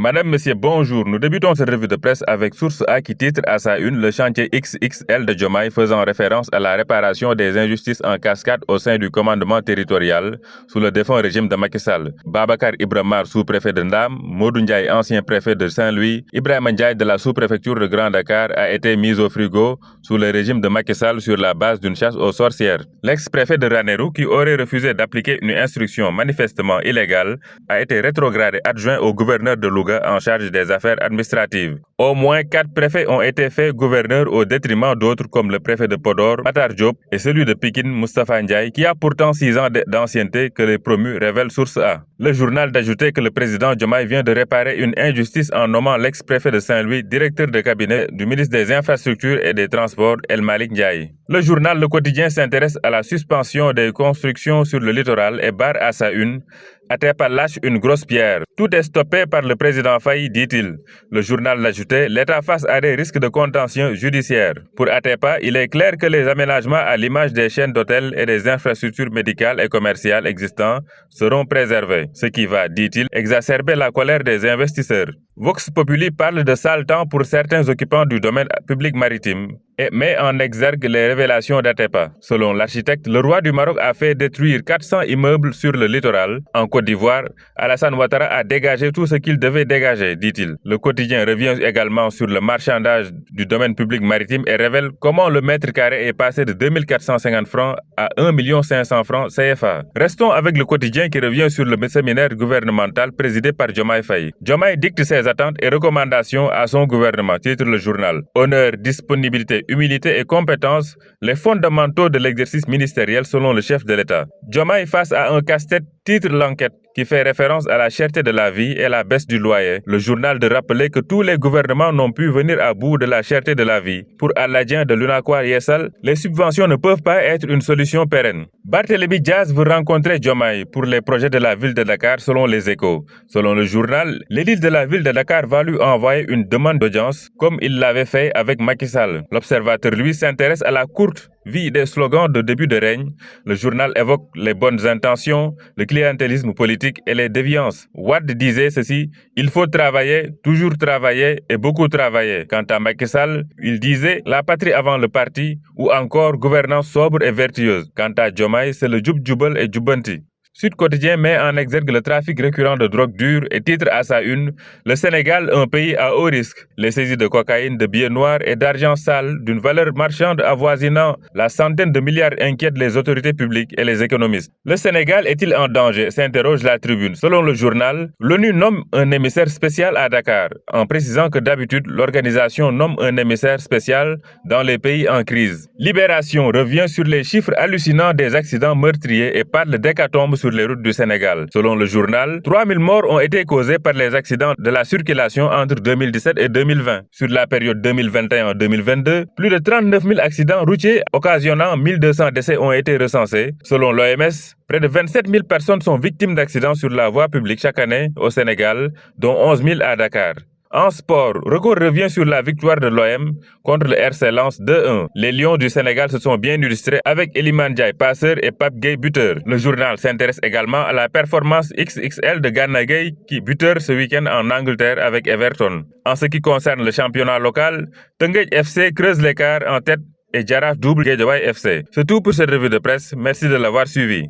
Madame, Monsieur, bonjour. Nous débutons cette revue de presse avec Source A qui titre à sa une le chantier XXL de Diomaye faisant référence à la réparation des injustices en cascade au sein du commandement territorial sous le défunt régime de Macky Sall. Babacar Ibrahima, sous-préfet de Ndam, Modou Ndiaye, ancien préfet de Saint-Louis, Ibrahima Ndiaye de la sous-préfecture de Grand Dakar a été mis au frigo sous le régime de Macky Sall sur la base d'une chasse aux sorcières. L'ex-préfet de Ranérou, qui aurait refusé d'appliquer une instruction manifestement illégale, a été rétrogradé adjoint au gouverneur de Louga en charge des affaires administratives. Au moins 4 préfets ont été faits gouverneurs au détriment d'autres comme le préfet de Podor, Matar Diop, et celui de Pikine, Moustapha Ndiaye, qui a pourtant 6 ans d'ancienneté que les promus révèlent Source A. Le journal d'ajouter que le président Diomaye vient de réparer une injustice en nommant l'ex-préfet de Saint-Louis directeur de cabinet du ministre des Infrastructures et des Transports, El Malik Ndiaye. Le journal Le Quotidien s'intéresse à la suspension des constructions sur le littoral et barre à sa une. Atepa lâche une grosse pierre. Tout est stoppé par le président Faye, dit-il. Le journal l'ajoutait, l'État face à des risques de contention judiciaire. Pour Atepa, il est clair que les aménagements à l'image des chaînes d'hôtels et des infrastructures médicales et commerciales existants seront préservés. Ce qui va, dit-il, exacerber la colère des investisseurs. Vox Populi parle de sale temps pour certains occupants du domaine public maritime et met en exergue les révélations d'Atepa. Selon l'architecte, le roi du Maroc a fait détruire 400 immeubles sur le littoral. En Côte d'Ivoire, Alassane Ouattara a dégagé tout ce qu'il devait dégager, dit-il. Le quotidien revient également sur le marchandage du domaine public maritime et révèle comment le mètre carré est passé de 2450 francs à 1 500 000 francs CFA. Restons avec le quotidien qui revient sur le séminaire gouvernemental présidé par Diomaye Faye. Diomaye dicte ses attentes et recommandations à son gouvernement, titre le journal. Honneur, disponibilité, humilité et compétence, les fondamentaux de l'exercice ministériel selon le chef de l'État. Diomaye face à un casse-tête, titre l'enquête, qui fait référence à la cherté de la vie et la baisse du loyer. Le journal de rappeler que tous les gouvernements n'ont pu venir à bout de la cherté de la vie. Pour Aladien de l'UNACOIS Yessal, les subventions ne peuvent pas être une solution pérenne. Barthélémy Diaz veut rencontrer Diomaye pour les projets de la ville de Dakar selon les Échos. Selon le journal, l'élite de la ville de Dakar va lui envoyer une demande d'audience comme il l'avait fait avec Macky Sall. L'Observateur, lui, s'intéresse à la courte vie des slogans de début de règne. Le journal évoque les bonnes intentions, le clientélisme politique et les déviances. Wade disait ceci, il faut travailler, toujours travailler et beaucoup travailler. Quant à Macky Sall, il disait la patrie avant le parti ou encore gouvernance sobre et vertueuse. Quant à Diomaye, c'est le Djoub Djoubal et Djoubanti. Sud Quotidien met en exergue le trafic récurrent de drogue dure et titre à sa une « Le Sénégal, un pays à haut risque ». Les saisies de cocaïne, de billets noirs et d'argent sale d'une valeur marchande avoisinant la centaine de milliards inquiètent les autorités publiques et les économistes. Le Sénégal est-il en danger, s'interroge la Tribune. Selon le journal, l'ONU nomme un émissaire spécial à Dakar, en précisant que d'habitude, l'organisation nomme un émissaire spécial dans les pays en crise. Libération revient sur les chiffres hallucinants des accidents meurtriers et parle d'hécatombes sur les routes du Sénégal. Selon le journal, 3000 morts ont été causés par les accidents de la circulation entre 2017 et 2020. Sur la période 2021-2022, plus de 39 000 accidents routiers occasionnant 1200 décès ont été recensés. Selon l'OMS, près de 27 000 personnes sont victimes d'accidents sur la voie publique chaque année au Sénégal, dont 11 000 à Dakar. En sport, Record revient sur la victoire de l'OM contre le RC Lens 2-1. Les Lions du Sénégal se sont bien illustrés avec Iliman Ndiaye, passeur, et Pape Gueye, buteur. Le journal s'intéresse également à la performance XXL de Gana Gueye, qui buteur ce week-end en Angleterre avec Everton. En ce qui concerne le championnat local, Teungueth FC creuse l'écart en tête et Jaraaf double Guédiawaye FC. C'est tout pour cette revue de presse. Merci de l'avoir suivi.